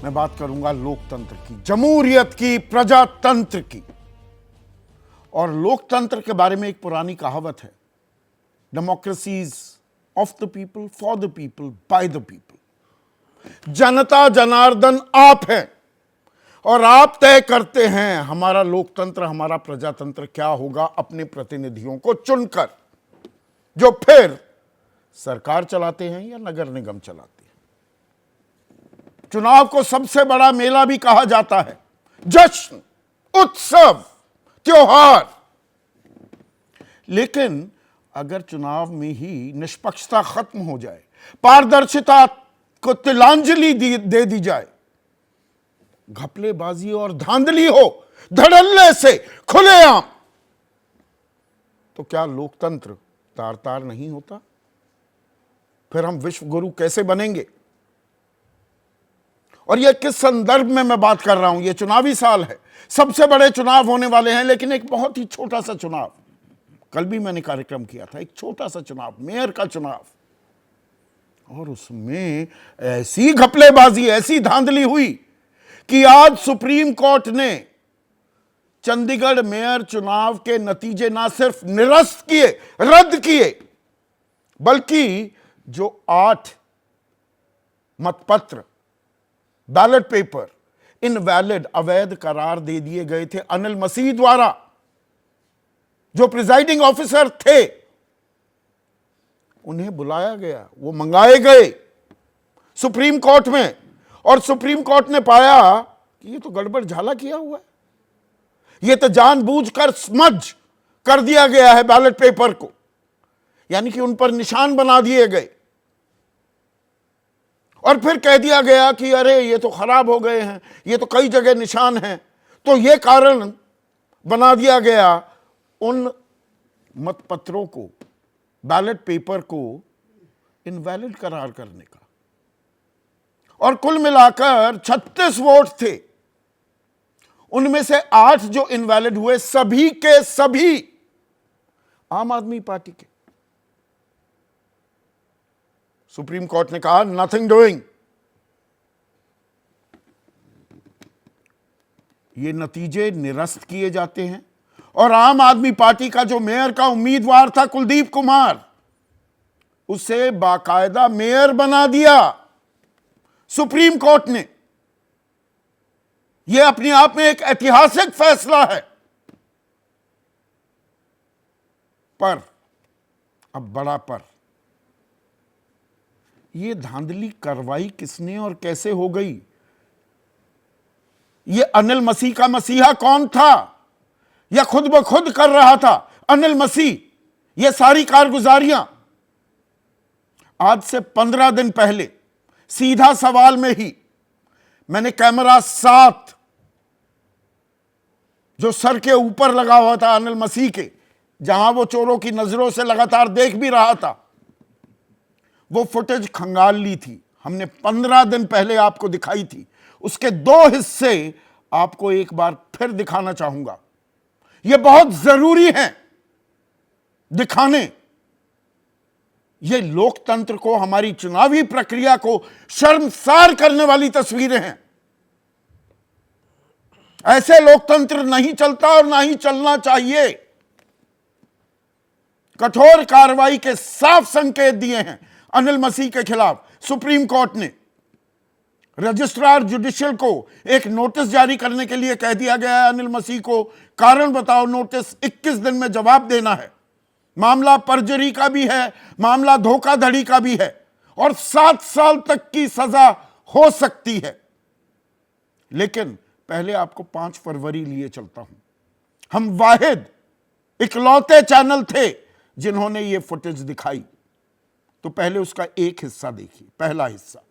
मैं बात करूंगा लोकतंत्र की, जमहूरियत की, प्रजातंत्र की। और लोकतंत्र के बारे में एक पुरानी कहावत है, democracies of the people, for the people, by the people. जनता जनार्दन आप हैं और आप तय करते हैं हमारा लोकतंत्र, हमारा प्रजातंत्र क्या होगा अपने प्रतिनिधियों को चुनकर, जो फिर सरकार चलाते हैं या नगर निगम चलाते हैं। चुनाव को सबसे बड़ा मेला भी कहा जाता है, जश्न, उत्सव, त्योहार। लेकिन अगर चुनाव में ही निष्पक्षता खत्म हो जाए, पारदर्शिता को तिलांजलि दे दी जाए, घपलेबाजी और धांधली हो धड़ल्ले से खुलेआम, तो क्या लोकतंत्र तार तार नहीं होता? फिर हम विश्व गुरु कैसे बनेंगे? और यह किस संदर्भ में मैं बात कर रहा हूं? यह चुनावी साल है, सबसे बड़े चुनाव होने वाले हैं, लेकिन एक बहुत ही छोटा सा चुनाव, कल भी मैंने कार्यक्रम किया था, एक छोटा सा चुनाव, मेयर का चुनाव, और उसमें ऐसी घपलेबाजी, ऐसी धांधली हुई कि आज सुप्रीम कोर्ट ने चंडीगढ़ मेयर चुनाव के नतीजे ना सिर्फ निरस्त किए, रद्द किए, बल्कि जो 8 मतपत्र, बैलेट पेपर इनवैलिड, अवैध करार दे दिए गए थे अनिल मसीह द्वारा, जो प्रिजाइडिंग ऑफिसर थे। उन्हें बुलाया गया, वो मंगाए गए सुप्रीम कोर्ट में, और सुप्रीम कोर्ट ने पाया कि ये तो गड़बड़ झाला किया हुआ है, ये तो जानबूझकर स्मज कर दिया गया है बैलेट पेपर को, यानी कि उन पर निशान बना दिए गए, और फिर कह दिया गया कि अरे ये तो खराब हो गए हैं, ये तो कई जगह निशान हैं। तो ये कारण बना दिया गया उन मतपत्रों को, बैलेट पेपर को इनवैलिड करार करने का। और कुल मिलाकर 36 वोट थे, उनमें से 8 जो इनवैलिड हुए, सभी के सभी आम आदमी पार्टी के। सुप्रीम कोर्ट ने कहा नथिंग डूइंग, ये नतीजे निरस्त किए जाते हैं, और आम आदमी पार्टी का जो मेयर का उम्मीदवार था कुलदीप कुमार, उसे बाकायदा मेयर बना दिया सुप्रीम कोर्ट ने। यह अपने आप में एक ऐतिहासिक फैसला है। पर अब बड़ा पर, यह धांधली कार्रवाई किसने और कैसे हो गई? यह अनिल मसीह का मसीहा कौन था? या खुद ब खुद कर रहा था अनिल मसीह यह सारी कारगुजारियां? आज से 15 दिन पहले सीधा सवाल में ही मैंने कैमरा 7 जो सर के ऊपर लगा हुआ था अनिल मसीह के, जहां वो चोरों की नजरों से लगातार देख भी रहा था, वो फुटेज खंगाल ली थी। हमने 15 दिन पहले आपको दिखाई थी। उसके 2 हिस्से आपको एक बार फिर दिखाना चाहूंगा। ये बहुत जरूरी है दिखाने। ये लोकतंत्र को, हमारी चुनावी प्रक्रिया को शर्मसार करने वाली तस्वीरें हैं। ऐसे लोकतंत्र नहीं चलता और ना ही चलना चाहिए। कठोर कार्रवाई के साफ संकेत दिए हैं अनिल मसीह के खिलाफ सुप्रीम कोर्ट ने। रजिस्ट्रार जुडिशियल को एक नोटिस जारी करने के लिए कह दिया गया है अनिल मसीह को, कारण बताओ नोटिस, 21 दिन में जवाब देना है। मामला परजरी का भी है, मामला धोखाधड़ी का भी है, और 7 साल तक की सजा हो सकती है। लेकिन पहले आपको 5 फरवरी लिए चलता हूं। हम वाहिद इकलौते चैनल थे जिन्होंने यह फुटेज दिखाई। तो पहले उसका एक हिस्सा देखिए, पहला हिस्सा।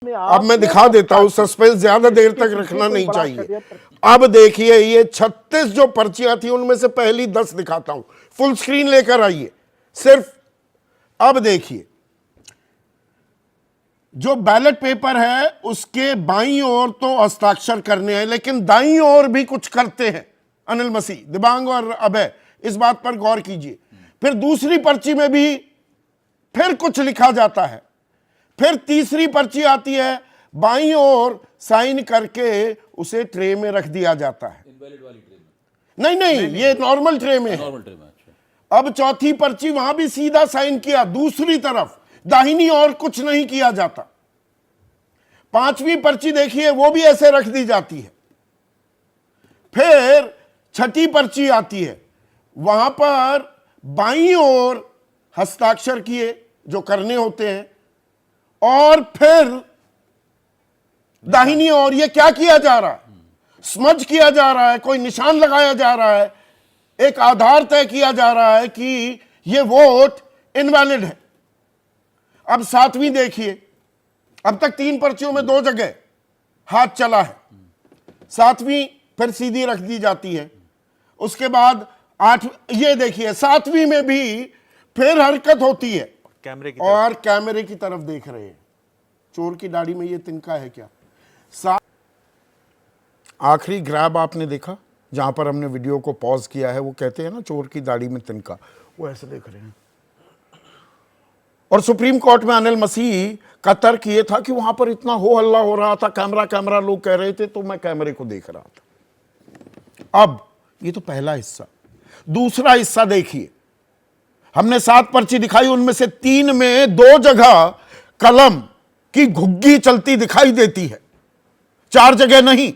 अब मैं दिखा देता हूं, सस्पेंस ज्यादा देर तक रखना नहीं चाहिए। अब देखिए, ये 36 जो पर्चियां थी उनमें से पहली 10 दिखाता हूं। फुल स्क्रीन लेकर आइए सिर्फ। अब देखिए, जो बैलेट पेपर है उसके बाईं ओर तो हस्ताक्षर करने हैं, लेकिन दाईं ओर भी कुछ करते हैं अनिल मसीह, दिबांग और अभय। इस बात पर गौर कीजिए। फिर दूसरी पर्ची में भी फिर कुछ लिखा जाता है। फिर तीसरी पर्ची आती है, बाईं ओर साइन करके उसे ट्रे में रख दिया जाता है। इनवैलिड वाली ट्रे में नहीं, ये नॉर्मल ट्रे में है। नॉर्मल ट्रे में। अच्छा, अब चौथी पर्ची वहां भी सीधा साइन किया, दूसरी तरफ दाहिनी ओर कुछ नहीं किया जाता। पांचवी पर्ची देखिए, वो भी ऐसे रख दी जाती है। फिर छठी पर्ची आती है, वहां पर बाईं ओर हस्ताक्षर किए जो करने होते हैं, और फिर दाहिनी ओर ये क्या किया जा रहा है, स्मज किया जा रहा है, कोई निशान लगाया जा रहा है, एक आधार तय किया जा रहा है कि ये वोट इनवैलिड है। अब सातवीं देखिए, अब तक 3 पर्चियों में 2 जगह हाथ चला है, सातवीं फिर सीधी रख दी जाती है। उसके बाद 8, ये देखिए 7वीं में भी फिर हरकत होती है, और कैमरे की तरफ देख रहे हैं। चोर की दाढ़ी में ये तिनका है क्या? आखिरी ग्रैब आपने देखा जहां पर हमने वीडियो को पॉज किया है, वो कहते हैं ना चोर की दाढ़ी में तिनका, वो ऐसे देख रहे हैं। और सुप्रीम कोर्ट में अनिल मसीह का तर्क ये था कि वहां पर इतना हो हल्ला हो रहा था, कैमरा लोग कह रहे थे, तो मैं कैमरे को देख रहा था। अब ये तो पहला हिस्सा, दूसरा हिस्सा देखिए। हमने 7 पर्ची दिखाई, उनमें से 3 में 2 जगह कलम की घुग्गी चलती दिखाई देती है, 4 जगह नहीं।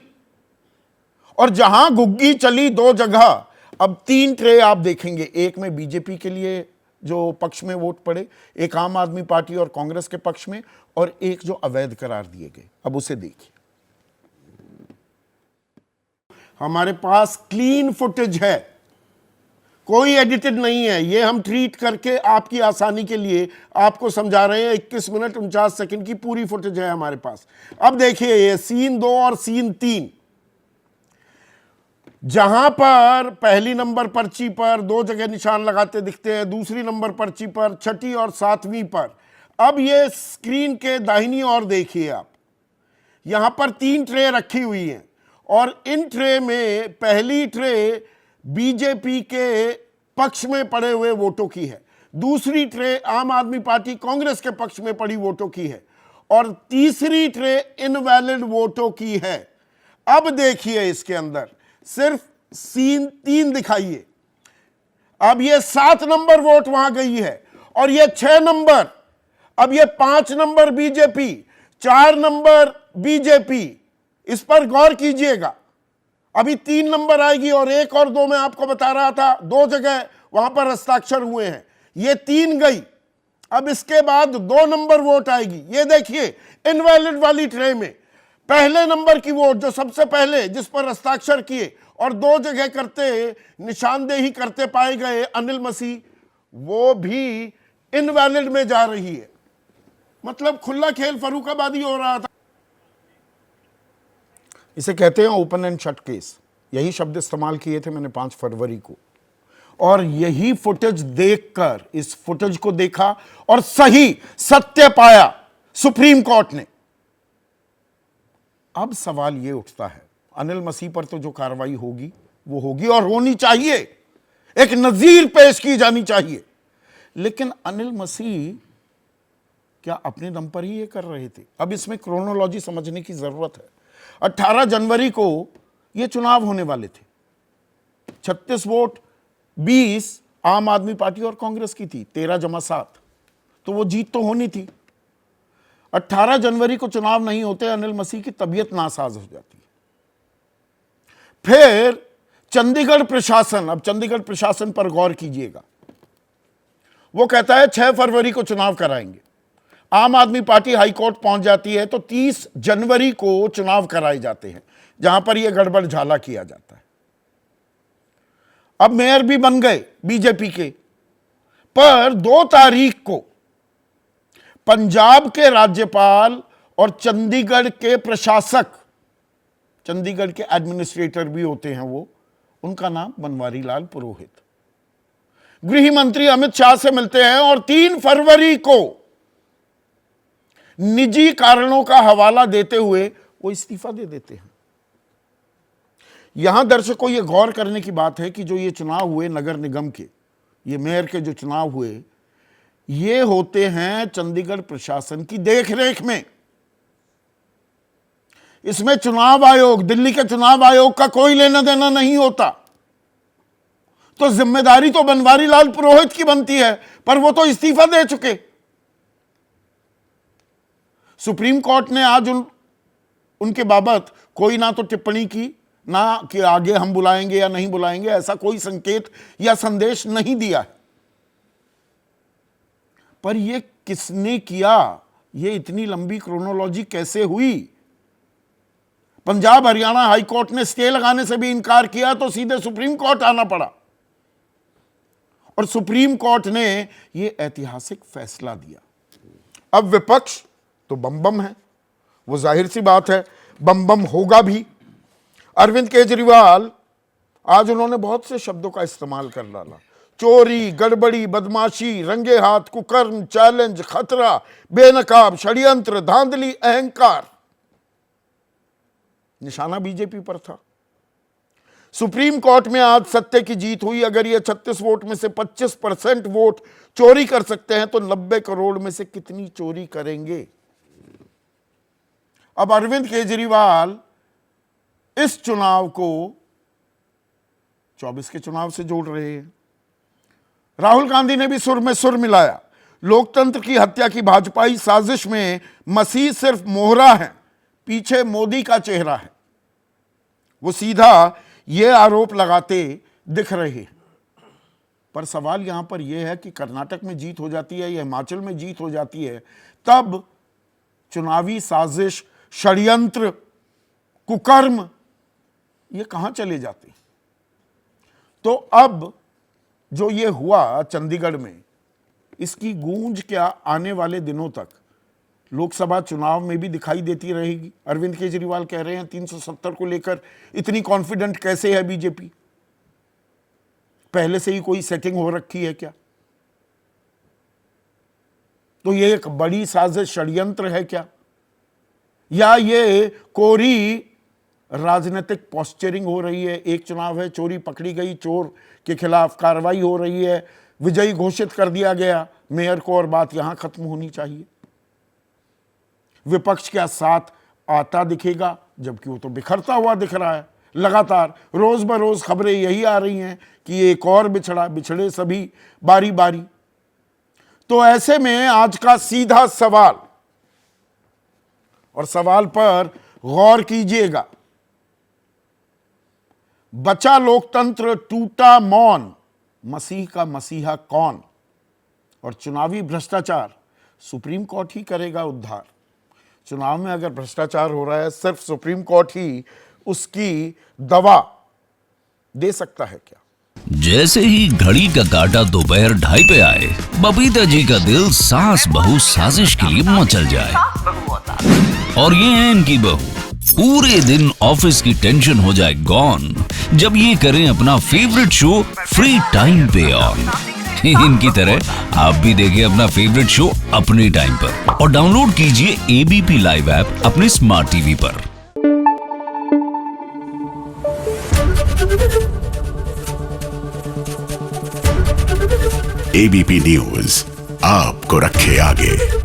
और जहां घुग्गी चली 2 जगह, अब 3 ट्रे आप देखेंगे, एक में बीजेपी के लिए जो पक्ष में वोट पड़े, एक आम आदमी पार्टी और कांग्रेस के पक्ष में, और एक जो अवैध करार दिए गए। अब उसे देखिए, हमारे पास क्लीन फुटेज है, कोई एडिटेड नहीं है। ये हम ट्रीट करके आपकी आसानी के लिए आपको समझा रहे हैं। 21 मिनट 49 सेकंड की पूरी फुटेज है हमारे पास। अब देखिए, ये सीन 2 और सीन 3, जहां पर पहली नंबर पर्ची पर 2 जगह निशान लगाते दिखते हैं, दूसरी नंबर पर्ची पर, छठी और 7वीं पर। अब ये स्क्रीन के दाहिनी ओर देखिए आप, यहां पर 3 ट्रे रखी हुई हैं, और इन ट्रे में पहली ट्रे बीजेपी के पक्ष में पड़े हुए वोटों की है, दूसरी ट्रे आम आदमी पार्टी कांग्रेस के पक्ष में पड़ी वोटों की है, और तीसरी ट्रे इनवैलिड वोटों की है। अब देखिए, इसके अंदर सिर्फ सीन 3 दिखाइए। अब ये 7 नंबर वोट वहां गई है, और ये 6 नंबर, अब ये 5 नंबर बीजेपी, 4 नंबर बीजेपी। इस पर गौर कीजिएगा, अभी 3 नंबर आएगी, और 1 और 2 में आपको बता रहा था 2 जगह वहां पर हस्ताक्षर हुए हैं, ये 3 गई। अब इसके बाद 2 नंबर वोट आएगी, ये देखिए इनवैलिड वाली ट्रे में पहले नंबर की वोट जो सबसे पहले जिस पर हस्ताक्षर किए और 2 जगह करते निशानदेही करते पाए गए अनिल मसीह, वो भी इनवैलिड में जा रही है। मतलब खुला खेल फर्रुखाबादी हो रहा था। इसे कहते हैं ओपन एंड शट केस, यही शब्द इस्तेमाल किए थे मैंने 5 फरवरी को, और यही फुटेज देखकर, इस फुटेज को देखा और सही सत्य पाया सुप्रीम कोर्ट ने। अब सवाल यह उठता है, अनिल मसीह पर तो जो कार्रवाई होगी वो होगी और होनी चाहिए, एक नजीर पेश की जानी चाहिए, लेकिन अनिल मसीह क्या अपने दम पर ही ये कर रहे थे? अब इसमें क्रोनोलॉजी समझने की जरूरत है। 18 जनवरी को ये चुनाव होने वाले थे, 36 वोट 20 आम आदमी पार्टी और कांग्रेस की थी, 13 जमा 7, तो वो जीत तो होनी थी। 18 जनवरी को चुनाव नहीं होते, अनिल मसीह की तबीयत नासाज हो जाती है। फिर चंडीगढ़ प्रशासन, अब चंडीगढ़ प्रशासन पर गौर कीजिएगा, वो कहता है 6 फरवरी को चुनाव कराएंगे। आम आदमी पार्टी हाईकोर्ट पहुंच जाती है, तो 30 जनवरी को चुनाव कराए जाते हैं, जहां पर यह गड़बड़ झाला किया जाता है। अब मेयर भी बन गए बीजेपी के, पर 2 तारीख को पंजाब के राज्यपाल और चंडीगढ़ के प्रशासक, चंडीगढ़ के एडमिनिस्ट्रेटर भी होते हैं वो, उनका नाम बनवारी लाल पुरोहित, गृह मंत्री अमित शाह से मिलते हैं और 3 फरवरी को निजी कारणों का हवाला देते हुए वो इस्तीफा दे देते हैं। यहां दर्शकों ये गौर करने की बात है कि जो ये चुनाव हुए नगर निगम के, ये मेयर के जो चुनाव हुए, ये होते हैं चंडीगढ़ प्रशासन की देखरेख में। इसमें चुनाव आयोग, दिल्ली के चुनाव आयोग का कोई लेना देना नहीं होता। तो जिम्मेदारी तो बनवारी लाल पुरोहित की बनती है, पर वो तो इस्तीफा दे चुके। सुप्रीम कोर्ट ने आज उनके बाबत कोई ना तो टिप्पणी की, ना कि आगे हम बुलाएंगे या नहीं बुलाएंगे, ऐसा कोई संकेत या संदेश नहीं दिया है। पर यह किसने किया, यह इतनी लंबी क्रोनोलॉजी कैसे हुई? पंजाब हरियाणा हाई कोर्ट ने स्टे लगाने से भी इनकार किया तो सीधे सुप्रीम कोर्ट आना पड़ा, और सुप्रीम कोर्ट ने यह ऐतिहासिक फैसला दिया। अब विपक्ष तो बम बम है, वो जाहिर सी बात है बम बम होगा भी। अरविंद केजरीवाल आज उन्होंने बहुत से शब्दों का इस्तेमाल कर डाला। चोरी, गड़बड़ी, बदमाशी, रंगे हाथ, कुकर्म, चैलेंज, खतरा, बेनकाब, षड्यंत्र, धांधली, अहंकार। निशाना बीजेपी पर था। सुप्रीम कोर्ट में आज सत्य की जीत हुई। अगर ये 36 वोट में से 25% वोट चोरी कर सकते हैं तो 90 करोड़ में से कितनी चोरी करेंगे? अब अरविंद केजरीवाल इस चुनाव को 24 के चुनाव से जोड़ रहे हैं। राहुल गांधी ने भी सुर में सुर मिलाया। लोकतंत्र की हत्या की भाजपाई साजिश में मसीह सिर्फ मोहरा है, पीछे मोदी का चेहरा है। वो सीधा यह आरोप लगाते दिख रहे हैं। पर सवाल यहां पर यह है कि कर्नाटक में जीत हो जाती है या हिमाचल में जीत हो जाती है, तब चुनावी साजिश, षड्यंत्र, कुकर्म ये कहां चले जाते? तो अब जो ये हुआ चंडीगढ़ में, इसकी गूंज क्या आने वाले दिनों तक लोकसभा चुनाव में भी दिखाई देती रहेगी? अरविंद केजरीवाल कह रहे हैं 370 को लेकर इतनी कॉन्फिडेंट कैसे है बीजेपी? पहले से ही कोई सेटिंग हो रखी है क्या? तो ये एक बड़ी साजिश, षड्यंत्र है क्या, या ये कोरी राजनीतिक पोस्चरिंग हो रही है? एक चुनाव है, चोरी पकड़ी गई, चोर के खिलाफ कार्रवाई हो रही है, विजयी घोषित कर दिया गया मेयर को, और बात यहां खत्म होनी चाहिए। विपक्ष क्या साथ आता दिखेगा? जबकि वो तो बिखरता हुआ दिख रहा है। लगातार रोज बरोज खबरें यही आ रही हैं कि एक और बिछड़े सभी बारी बारी। तो ऐसे में आज का सीधा सवाल, और सवाल पर गौर कीजिएगा, बचा लोकतंत्र, टूटा मौन, मसीह का मसीहा कौन? और चुनावी भ्रष्टाचार सुप्रीम कोर्ट ही करेगा उद्धार। चुनाव में अगर भ्रष्टाचार हो रहा है, सिर्फ सुप्रीम कोर्ट ही उसकी दवा दे सकता है क्या? जैसे ही घड़ी का काटा दोपहर 2:30 पे आए, बबीता जी का दिल सास बहू साजिश के लिए मचल जाए। और ये है इनकी बहू, पूरे दिन ऑफिस की टेंशन हो जाए गॉन जब ये करें अपना फेवरेट शो फ्री टाइम पे ऑन। इनकी तरह आप भी देखिए अपना फेवरेट शो अपने टाइम पर, और डाउनलोड कीजिए एबीपी लाइव ऐप अपने स्मार्ट टीवी पर। एबीपी न्यूज आपको रखे आगे।